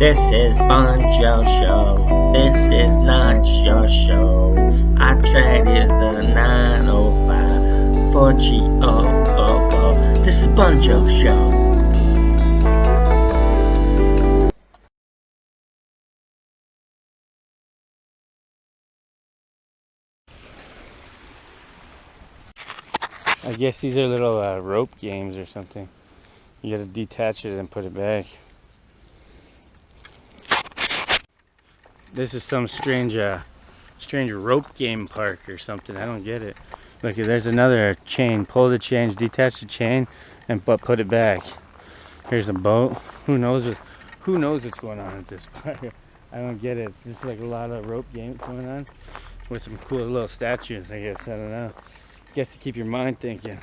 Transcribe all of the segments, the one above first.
This is Bunjo Show. This is not your show. I traded the 905 for G004. This is Bunjo Show. I guess these are little rope games or something. You gotta detach it and put it back. This is some strange rope game park or something. I don't get it. Look, there's another chain. Pull the chains, detach the chain, and put it back. Here's a boat. Who knows what's going on at this park? I don't get it. It's just like a lot of rope games going on with some cool little statues, I guess. I don't know. Guess to keep your mind thinking.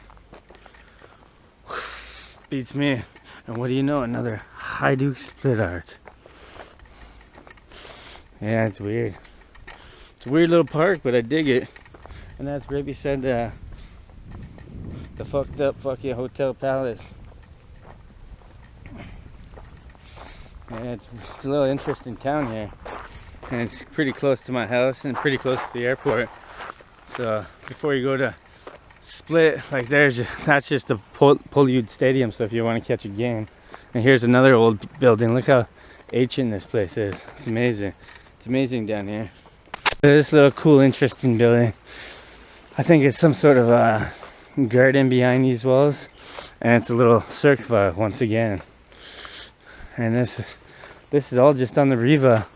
Beats me. And what do you know? Another Hajduk split art. Yeah, it's weird. It's a weird little park, but I dig it. And that's right beside the fucked up fucking Hotel Palace. Yeah, it's a little interesting town here. And it's pretty close to my house and pretty close to the airport. So before you go to Split, like that's just the Polyud Stadium, so if you want to catch a game. And here's another old building. Look how ancient this place is. It's amazing. It's amazing down here. This little cool interesting building, I think it's some sort of a garden behind these walls, and it's a little circva once again. And this is all just on the Riva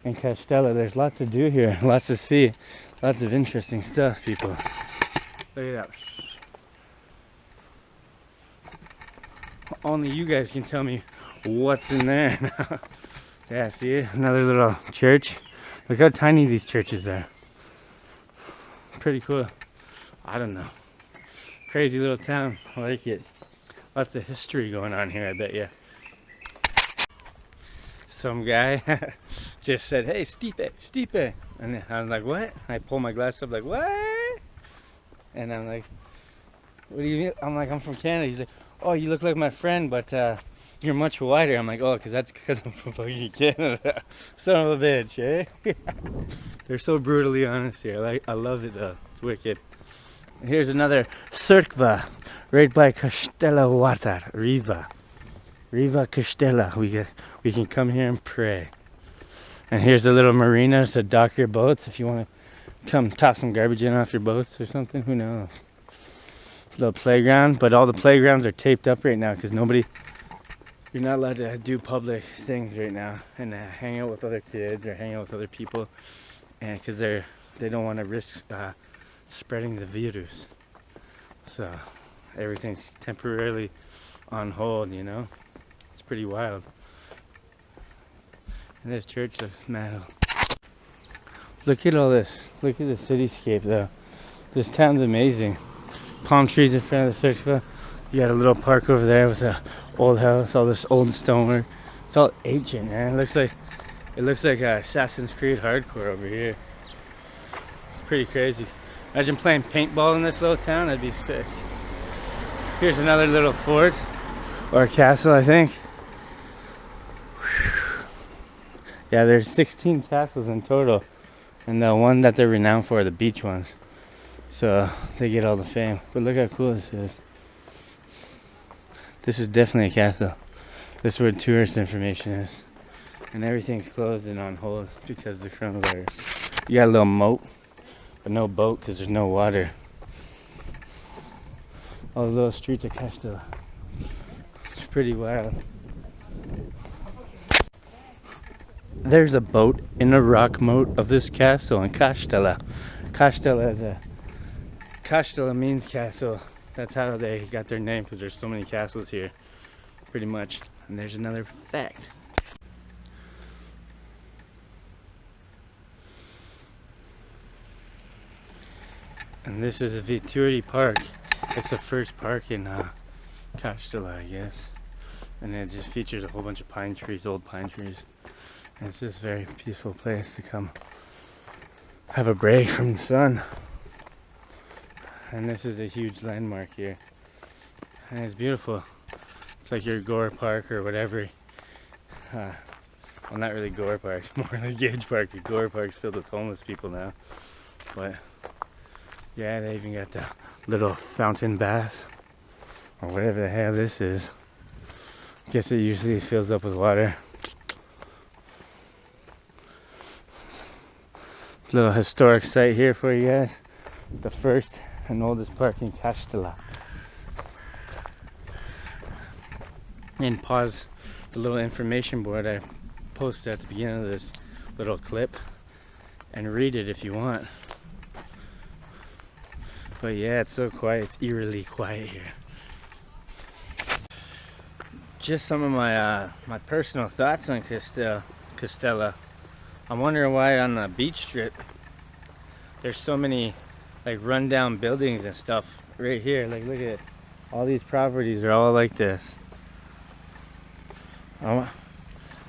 in Kaštilac. There's lots to do here, lots to see, lots of interesting stuff, people. Look at that. Only you guys can tell me what's in there now. Yeah, see, another little church. Look how tiny these churches are. Pretty cool. I don't know. Crazy little town. I like it. Lots of history going on here, I bet you. Some guy just said, "Hey, Stipe." And I'm like, "What?" I pull my glass up like, "What?" And I'm like, "What do you mean?" I'm like, "I'm from Canada." He's like, "Oh, you look like my friend, but you're much whiter." I'm like, "Oh, that's because I'm from fucking Canada." Son of a bitch, eh? They're so brutally honest here. I love it though. It's wicked. And here's another Cirkva, right by Kaštilac Riva Kaštilac. We can come here and pray. And here's a little marina to dock your boats if you want to come toss some garbage in off your boats or something. Who knows? Little playground, but all the playgrounds are taped up right now because you're not allowed to do public things right now and hang out with other kids or hang out with other people, and because they don't want to risk spreading the virus. So everything's temporarily on hold, you know. It's pretty wild. And this church looks mad. Look at all this. Look at the cityscape though. This town's amazing. Palm trees in front of the Cirkva. You got a little park over there with an old house, all this old stonework. It's all ancient, man. It looks like Assassin's Creed hardcore over here. It's pretty crazy. Imagine playing paintball in this little town. That'd be sick. Here's another little fort or castle, I think. Yeah, there's 16 castles in total, and the one that they're renowned for are the beach ones. So they get all the fame. But look how cool this is. This is definitely a castle. This is where tourist information is. And everything's closed and on hold because of the coronavirus. You got a little moat, but no boat because there's no water. All the little streets of Kaštilac. It's pretty wild. There's a boat in a rock moat of this castle in Kaštilac. Kaštilac means castle. That's how they got their name, because there's so many castles here, pretty much. And there's another fact. And this is a Winery Park. It's the first park in Kaštilac, I guess. And it just features a whole bunch of pine trees, old pine trees. And it's just a very peaceful place to come have a break from the sun. And this is a huge landmark here. And it's beautiful. It's like your Gore Park or whatever Well, not really Gore Park, more like Gage Park. The Gore Park's filled with homeless people now. But yeah, they even got the little fountain bath or whatever the hell this is. Guess it usually fills up with water. Little historic site here for you guys. The first and oldest park in Kaštilac. And pause the little information board I posted at the beginning of this little clip and read it if you want. But yeah, it's so quiet. It's eerily quiet here. Just some of my my personal thoughts on Kaštilac. I'm wondering why on the beach strip there's so many like rundown buildings and stuff right here. Like, look at it. All these properties are all like this.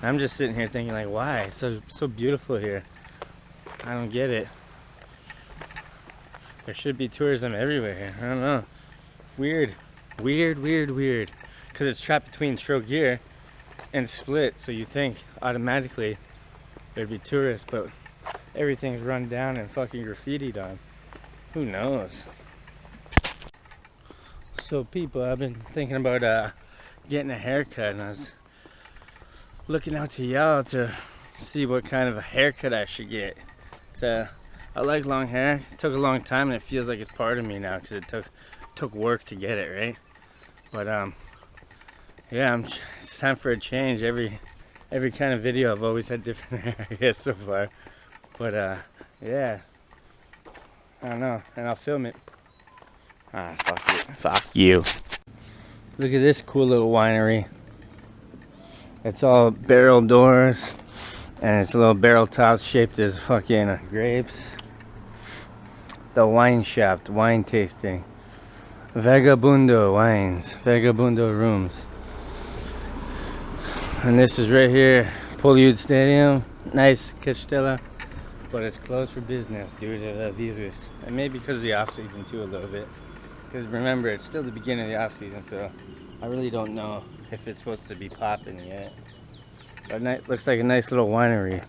I'm just sitting here thinking, like, why? It's so beautiful here. I don't get it. There should be tourism everywhere here. I don't know. Weird. Because it's trapped between Trogir and Split, so you think automatically there'd be tourists, but everything's run down and fucking graffitied on. Who knows? So people, I've been thinking about getting a haircut, and I was looking out to y'all to see what kind of a haircut I should get. I like long hair. It took a long time, and it feels like it's part of me now because it took work to get it, right? But yeah, it's time for a change. Every kind of video I've always had different hair, I guess, so far. But yeah, I don't know, and I'll film it. Fuck it. Fuck you. Look at this cool little winery. It's all barrel doors, and it's little barrel tops shaped as fucking grapes. The wine shop, the wine tasting. Vagabundo wines, Vagabundo rooms. And this is right here, Poliud Stadium. Nice Kaštilac, but it's closed for business due to the virus. And maybe because of the off season too, a little bit. Because remember, it's still the beginning of the off season, so I really don't know if it's supposed to be popping yet. But looks like a nice little winery.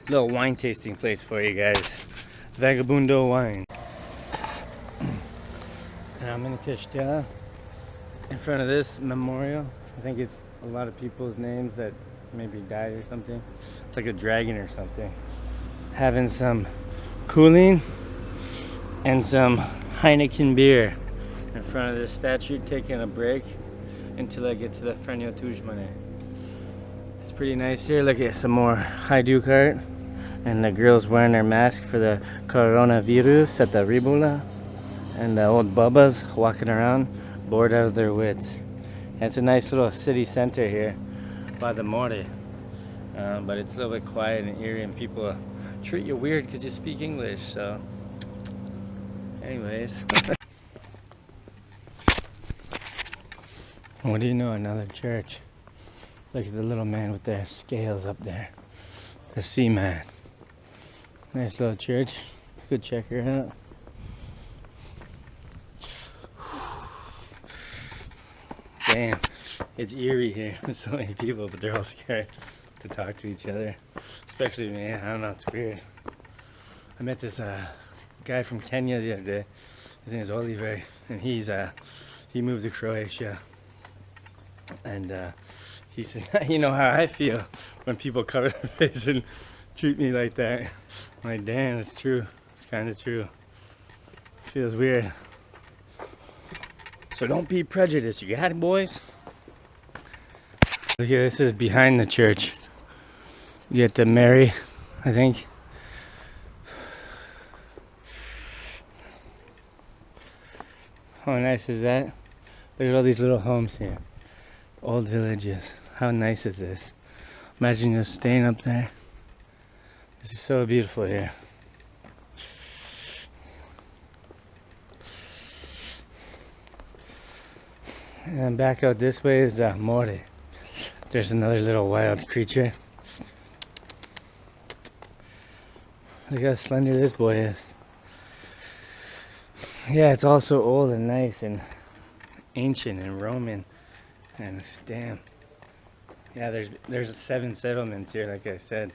Little wine tasting place for you guys. Vagabundo wine. And I'm in Kaštilac, in front of this memorial. I think it's a lot of people's names that maybe died or something. It's like a dragon or something. Having some cooling and some Heineken beer in front of this statue, taking a break until I get to the Franjo Tuđmane. It's pretty nice here. Look at some more Hajduk art, and the girls wearing their mask for the coronavirus at the Ribola, and the old bubbas walking around bored out of their wits. And it's a nice little city center here by the More, but it's a little bit quiet and eerie, and people treat you weird because you speak English. So anyways. What do you know, another church. Look at the little man with their scales up there. The Seaman. Nice little church. Go check her out. Damn, it's eerie here. There's so many people, but they're all scared to talk to each other. Especially me. I don't know, it's weird. I met this guy from Kenya the other day. His name is Oliver, and he moved to Croatia. And he said, you know how I feel when people cover their face and treat me like that. I'm like, damn, it's true. It's kind of true. Feels weird. So don't be prejudiced, you got it, boys? Look here, this is behind the church. You get the Mary, I think. How nice is that? Look at all these little homes here. Old villages. How nice is this? Imagine just staying up there. This is so beautiful here. And back out this way is the More. There's another little wild creature. Look how slender this boy is. Yeah, it's also old and nice and ancient and Roman. And damn, Yeah, there's 7 settlements here, like I said,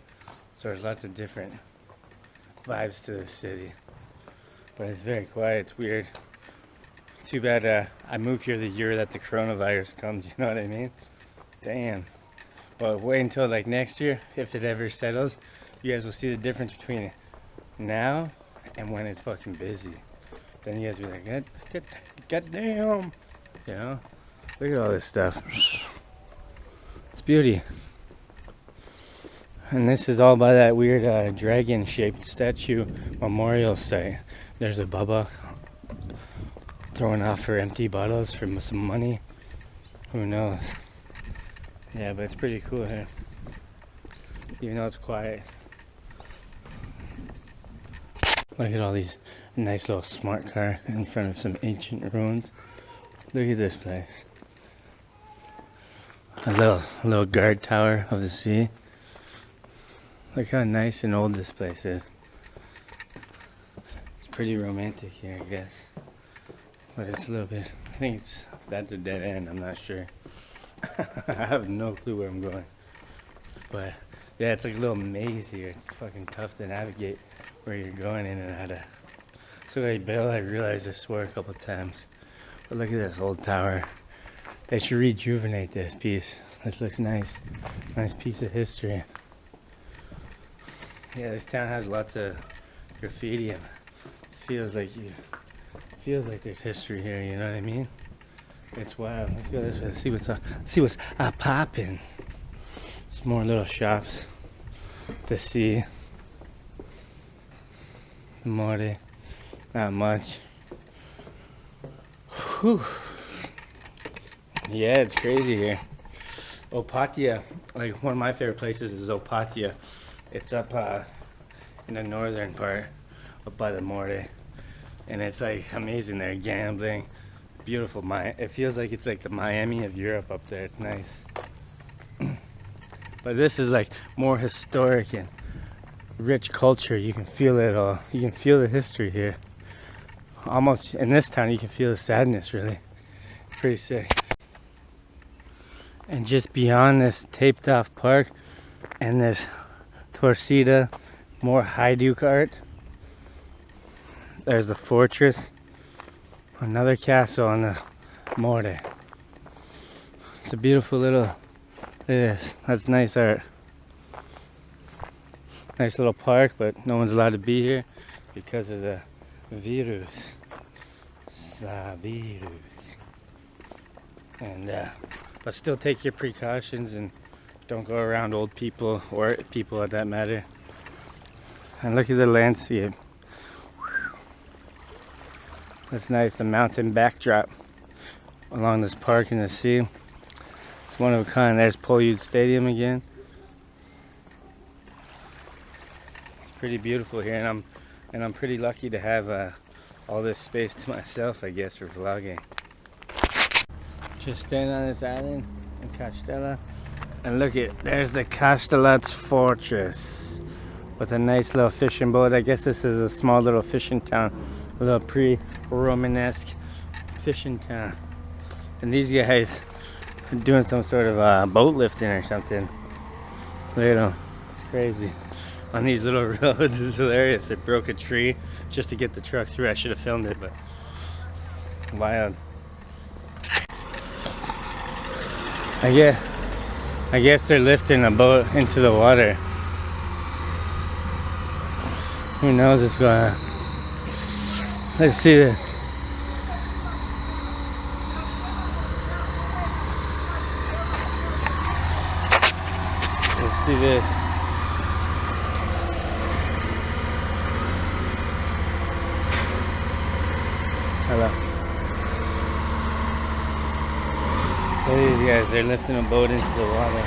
so there's lots of different vibes to the city. But it's very quiet. It's weird. Too bad I moved here the year that the coronavirus comes. You know what I mean? Damn. But wait until like next year, if it ever settles, you guys will see the difference between now and when it's fucking busy. Then you guys will be like, God damn. You know? Look at all this stuff. It's beauty. And this is all by that weird dragon-shaped statue memorial site. There's a Bubba throwing off her empty bottles for some money. Who knows? Yeah, but it's pretty cool here. Even though it's quiet. Look at all these nice little smart car in front of some ancient ruins. Look at this place. A little guard tower of the sea. Look how nice and old this place is. It's pretty romantic here, I guess. But it's a little bit, I think that's a dead end, I'm not sure. I have no clue where I'm going. But yeah, it's like a little maze here. It's fucking tough to navigate where you're going in and out of. So I realized I swore a couple times. But look at this old tower. They should rejuvenate this piece. This looks nice. Nice piece of history. Yeah, this town has lots of graffiti and feels like there's history here, you know what I mean? It's wild. Let's go this way, see what's poppin'. Some more little shops to see. The Morty. Not much. Whew. Yeah, it's crazy here. Opatia, like one of my favorite places is Opatia. It's up in the northern part, up by the Morty. And it's like amazing there, gambling. Beautiful. It feels like it's like the Miami of Europe up there. It's nice. But this is like more historic and rich culture. You can feel it all. You can feel the history here. Almost in this town, you can feel the sadness, really. Pretty sick. And just beyond this taped off park and this Torcida, more Hajduk art. There's a fortress. Another castle on the Morte. It's a beautiful little, look at this, that's nice art. Nice little park, but no one's allowed to be here because of the virus. Virus. And, but still take your precautions and don't go around old people or people at that matter. And look at the landscape. That's nice, the mountain backdrop along this park in the sea. It's one of a kind. There's Polyud Stadium again. It's pretty beautiful here, and I'm pretty lucky to have all this space to myself, I guess, for vlogging. Just standing on this island in Kaštilac, and look there's the Kaštilac Fortress with a nice little fishing boat. I guess this is a small little fishing town. A little pre-Romanesque fishing town. And these guys are doing some sort of boat lifting or something. Look at them. It's crazy. On these little roads, it's hilarious. They broke a tree just to get the truck through. I should have filmed it, but wild. I guess they're lifting a boat into the water. Who knows what's going on? Let's see this. Let's see this. Hello. Look at these guys, they're lifting a boat into the water.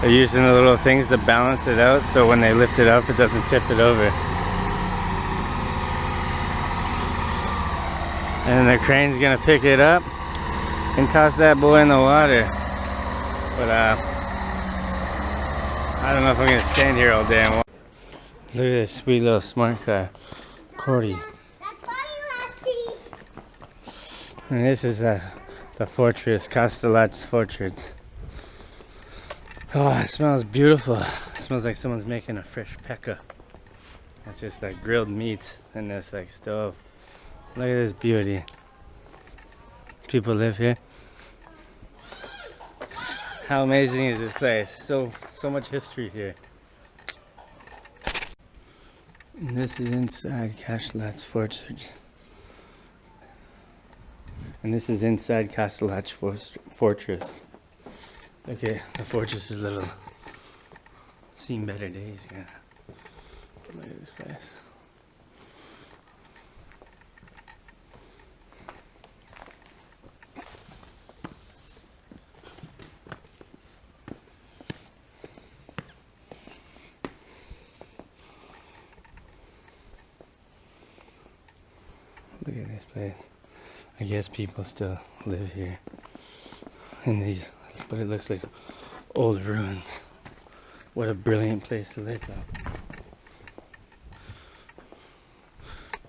They're using the little things to balance it out so when they lift it up it doesn't tip it over. And the crane's gonna pick it up and toss that boy in the water. But I don't know if I'm gonna stand here all day and watch. Look at this sweet little smart car. Cordy. And this is The fortress, Kaštilac Fort. Oh, it smells beautiful. It smells like someone's making a fresh pekka. It's just like grilled meat in this like stove. Look at this beauty. People live here. How amazing is this place? So much history here. And this is inside Kaštilac Fort. And this is inside Kaštilac Fortress. Okay, the fortress is a little seen better days. Yeah. Look at this place. Look at this place. I guess people still live here in these, but it looks like old ruins. What a brilliant place to live though.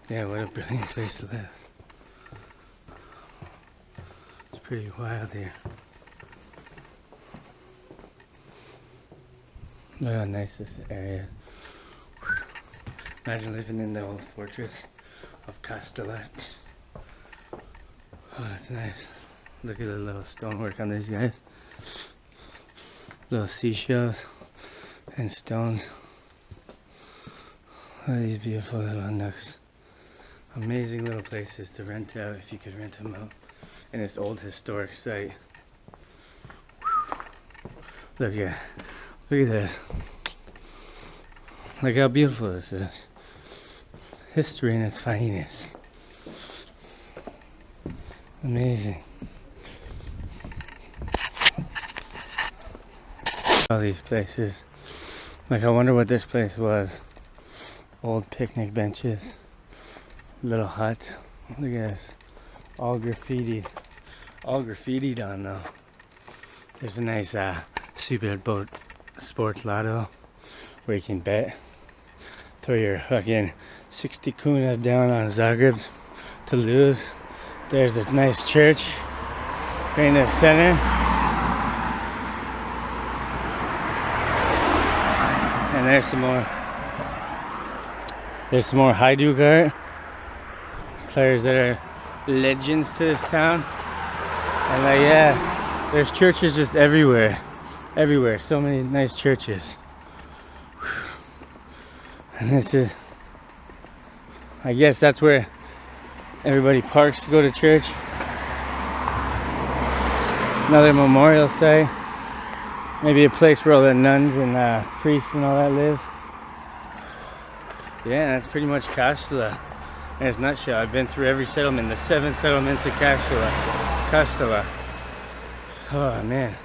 Yeah, what a brilliant place to live. It's pretty wild here. Look how nice this area is. Imagine living in the old fortress of Kaštilac. Oh, it's nice. Look at the little stonework on these guys. Little seashells and stones. Look at these beautiful little nooks. Amazing little places to rent out if you could rent them out in this old historic site. Look at this. Look how beautiful this is. History in its finest. Amazing. All these places. Like, I wonder what this place was. Old picnic benches. Little hut. Look at this. All graffitied. All graffitied on though. There's a nice speedboat sports lotto where you can bet. Throw your fucking 60 kunas down on Zagreb to lose. There's a nice church right in the center. And there's some more. There's some more Hajduk art. Players that are legends to this town. And like, yeah, there's churches just everywhere. Everywhere. So many nice churches. And this is, I guess that's where everybody parks to go to church. Another memorial site. Maybe a place where all the nuns and priests and all that live. Yeah, that's pretty much Kaštilac. In its nutshell, I've been through every settlement, the 7 settlements of Kaštilac. Oh man.